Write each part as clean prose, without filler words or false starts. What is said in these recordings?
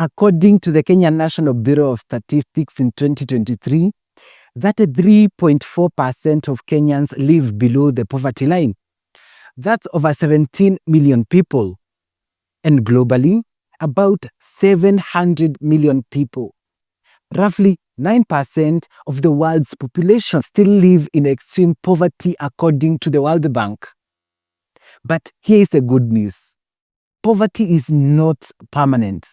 According to the Kenya National Bureau of Statistics in 2023, 33.4% of Kenyans live below the poverty line. That's over 17 million people. And globally, about 700 million people. Roughly 9% of the world's population still live in extreme poverty according to the World Bank. But here is the good news. Poverty is not permanent.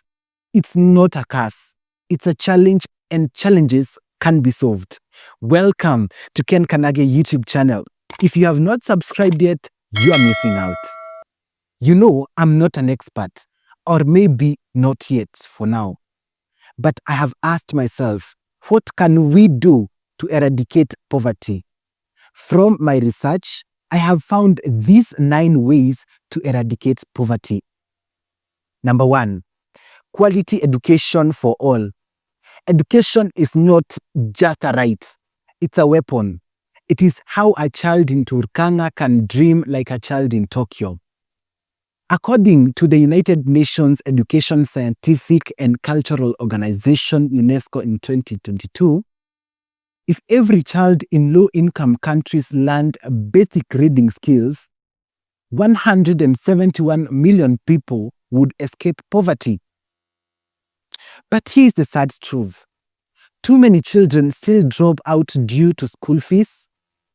It's not a curse. It's a challenge, and challenges can be solved. Welcome to Kanage YouTube channel. If you have not subscribed yet, you are missing out. You know, I'm not an expert, or maybe not yet for now. But I have asked myself, what can we do to eradicate poverty? From my research, I have found these 9 ways to eradicate poverty. Number 1, quality education for all. Education is not just a right, it's a weapon. It is how a child in Turkana can dream like a child in Tokyo. According to the United Nations Education, Scientific and Cultural Organization, UNESCO, in 2022, if every child in low-income countries learned basic reading skills, 171 million people would escape poverty. But here's the sad truth. Too many children still drop out due to school fees,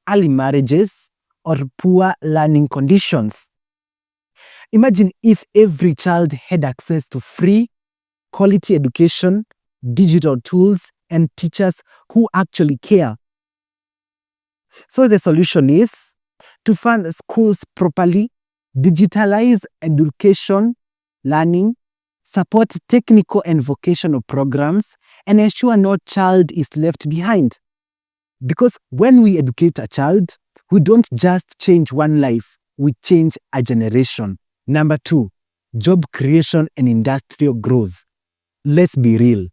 early marriages, or poor learning conditions. Imagine if every child had access to free, quality education, digital tools, and teachers who actually care. So the solution is to fund schools properly, digitalize education, learning, support technical and vocational programs, and ensure no child is left behind. Because when we educate a child, we don't just change one life, we change a generation. Number 2, job creation and industrial growth. Let's be real.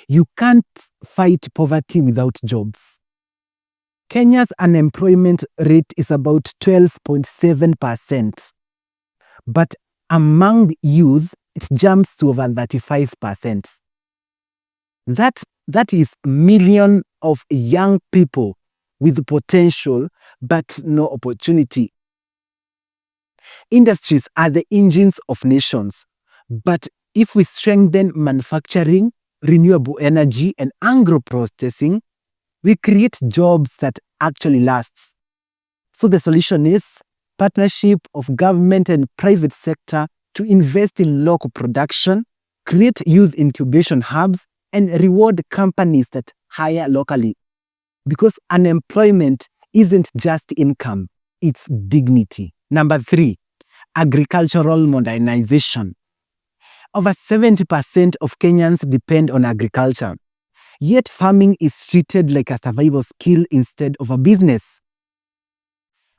You can't fight poverty without jobs. Kenya's unemployment rate is about 12.7%. But among youth, it jumps to over 35%. That is millions of young people with potential but no opportunity. Industries are the engines of nations, but if we strengthen manufacturing, renewable energy, and agro-processing, we create jobs that actually last. So the solution is partnership of government and private sector to invest in local production, create youth incubation hubs, and reward companies that hire locally. Because unemployment isn't just income, it's dignity. Number 3, agricultural modernization. Over 70% of Kenyans depend on agriculture, yet farming is treated like a survival skill instead of a business.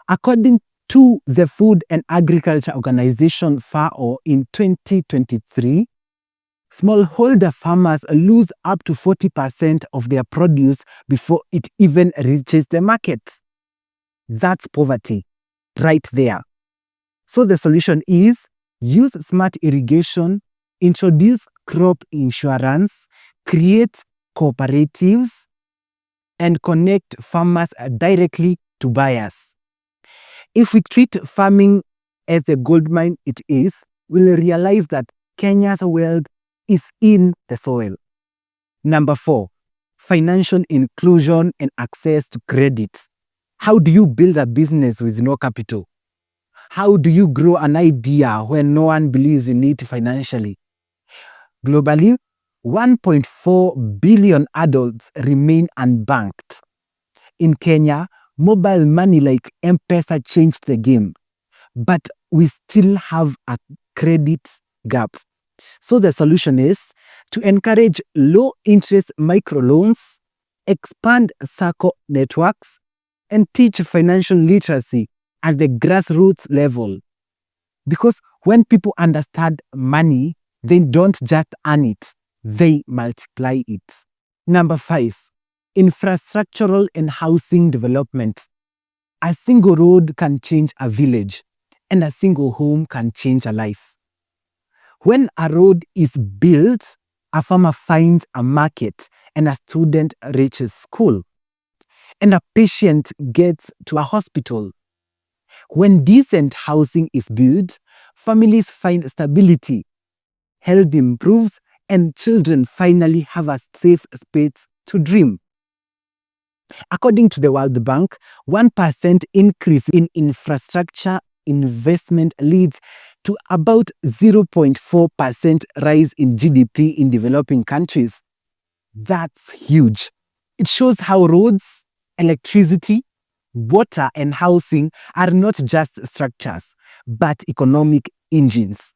According to the Food and Agriculture Organization FAO in 2023, smallholder farmers lose up to 40% of their produce before it even reaches the market. That's poverty, right there. So the solution is use smart irrigation, introduce crop insurance, create cooperatives, and connect farmers directly to buyers. If we treat farming as the goldmine it is, we'll realize that Kenya's wealth is in the soil. Number 4, financial inclusion and access to credit. How do you build a business with no capital? How do you grow an idea when no one believes in it financially? Globally, 1.4 billion adults remain unbanked. In Kenya, mobile money like M-Pesa changed the game, but we still have a credit gap. So the solution is to encourage low-interest microloans, expand SACCO networks, and teach financial literacy at the grassroots level. Because when people understand money, they don't just earn it, they multiply it. Number 5, infrastructural and housing development. A single road can change a village, and a single home can change a life. When a road is built, a farmer finds a market, and a student reaches school, and a patient gets to a hospital. When decent housing is built, families find stability, health improves, and children finally have a safe space to dream. According to the World Bank, 1% increase in infrastructure investment leads to about 0.4% rise in GDP in developing countries. That's huge. It shows how roads, electricity, water, and housing are not just structures, but economic engines.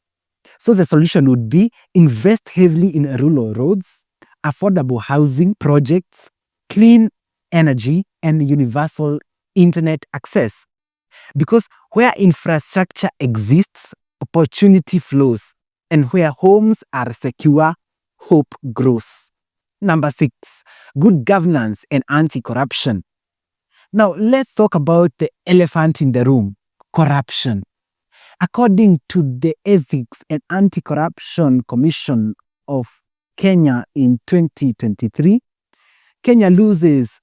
So the solution would be invest heavily in rural roads, affordable housing projects, clean energy, and universal internet access. Because where infrastructure exists, opportunity flows, and where homes are secure, hope grows. Number 6, good governance and anti-corruption. Now, let's talk about the elephant in the room, corruption. According to the Ethics and Anti-Corruption Commission of Kenya in 2023, Kenya loses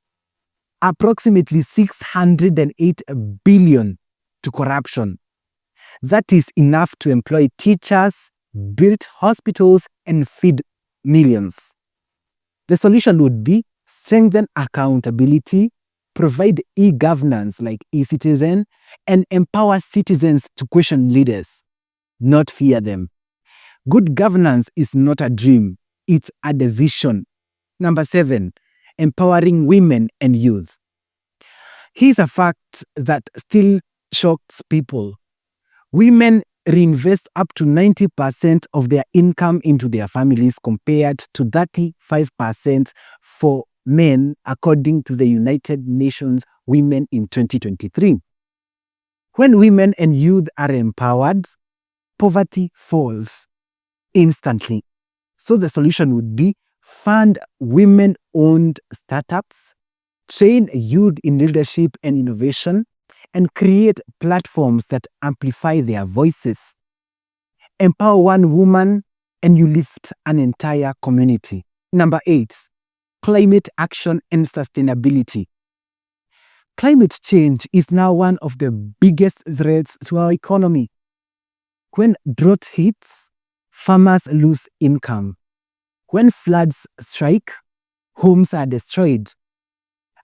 approximately 608 billion to corruption. That is enough to employ teachers, build hospitals, and feed millions. The solution would be strengthen accountability, provide e-governance like e-citizen, and empower citizens to question leaders, not fear them. Good governance is not a dream, it's a decision. Number 7, empowering women and youth. Here's a fact that still shocks people. Women reinvest up to 90% of their income into their families compared to 35% for men, according to the United Nations Women in 2023. When women and youth are empowered, poverty falls instantly. So the solution would be fund women-owned startups, train youth in leadership and innovation, and create platforms that amplify their voices. Empower one woman and you lift an entire community. Number 8, climate action and sustainability. Climate change is now one of the biggest threats to our economy. When drought hits, farmers lose income. When floods strike, homes are destroyed.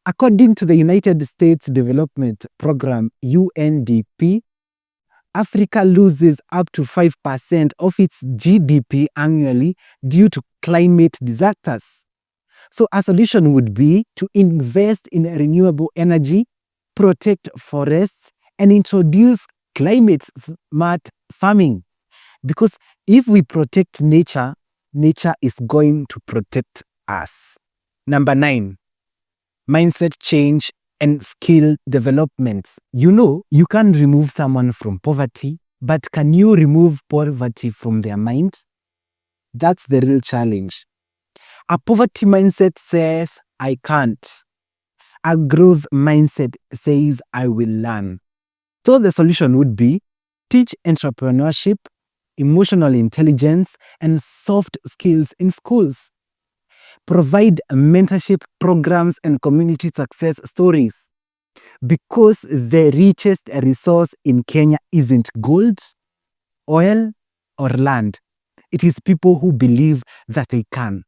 According to the United States Development Program, UNDP, Africa loses up to 5% of its GDP annually due to climate disasters. So a solution would be to invest in renewable energy, protect forests, and introduce climate-smart farming. Because if we protect nature, nature is going to protect us. Number 9, mindset change and skill development. You can remove someone from poverty, but can you remove poverty from their mind? That's the real challenge. A poverty mindset says, I can't. A growth mindset says, I will learn. So the solution would be teach entrepreneurship, emotional intelligence, and soft skills in schools. Provide mentorship programs and community success stories. Because the richest resource in Kenya isn't gold, oil, or land. It is people who believe that they can.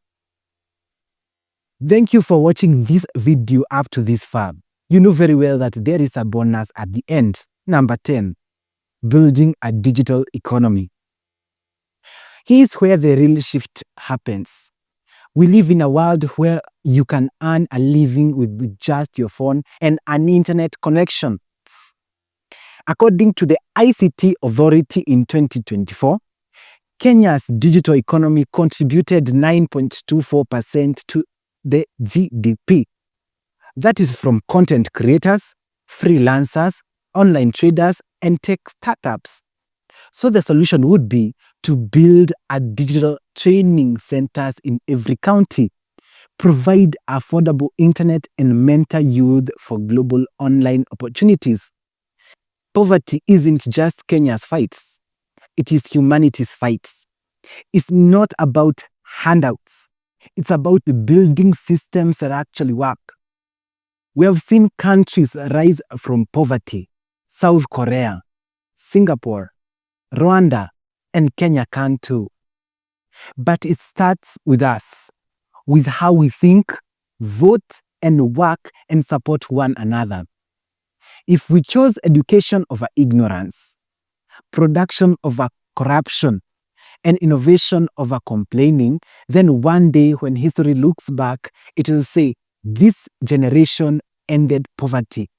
Thank you for watching this video up to this far. You know very well that there is a bonus at the end. Number 10, building a digital economy. Here's where the real shift happens. We live in a world where you can earn a living with just your phone and an internet connection. According to the ICT Authority in 2024, Kenya's digital economy contributed 9.24% to the GDP. That is from content creators, freelancers, online traders, and tech startups. So the solution would be to build a digital training centers in every county, provide affordable internet, and mentor youth for global online opportunities. Poverty isn't just Kenya's fights, it is humanity's fights. It's not about handouts. It's about building systems that actually work. We have seen countries rise from poverty. South Korea, Singapore, Rwanda, and Kenya can too. But it starts with us, with how we think, vote, and work and support one another. If we chose education over ignorance, production over corruption, and innovation over complaining, then one day when history looks back, it will say, this generation ended poverty.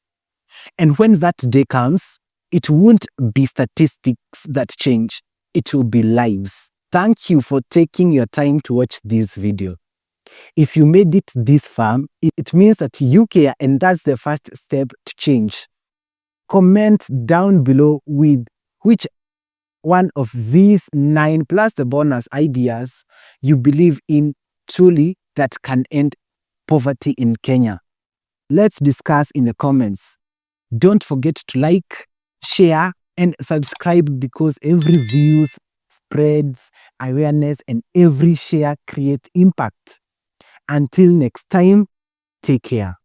And when that day comes, it won't be statistics that change, it will be lives. Thank you for taking your time to watch this video. If you made it this far, it means that you care, and that's the first step to change. Comment down below with which one of these 9 plus the bonus ideas you believe in truly that can end poverty in Kenya. Let's discuss in the comments. Don't forget to like, share, and subscribe because every view spreads awareness and every share creates impact. Until next time, take care.